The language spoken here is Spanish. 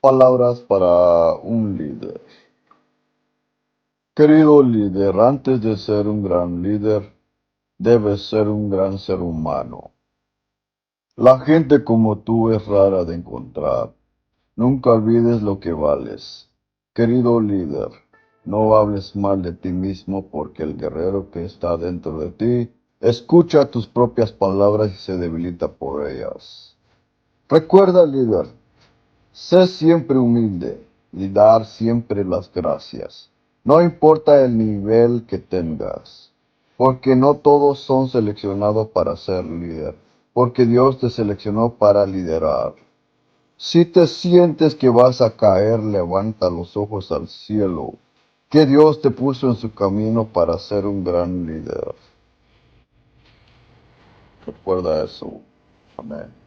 Palabras para un líder. Querido líder, antes de ser un gran líder, debes ser un gran ser humano. La gente como tú es rara de encontrar. Nunca olvides lo que vales. Querido líder, no hables mal de ti mismo porque el guerrero que está dentro de ti escucha tus propias palabras y se debilita por ellas. Recuerda, líder, sé siempre humilde y dar siempre las gracias. No importa el nivel que tengas, porque no todos son seleccionados para ser líder, porque Dios te seleccionó para liderar. Si te sientes que vas a caer, levanta los ojos al cielo, que Dios te puso en su camino para ser un gran líder. Recuerda eso. Amén.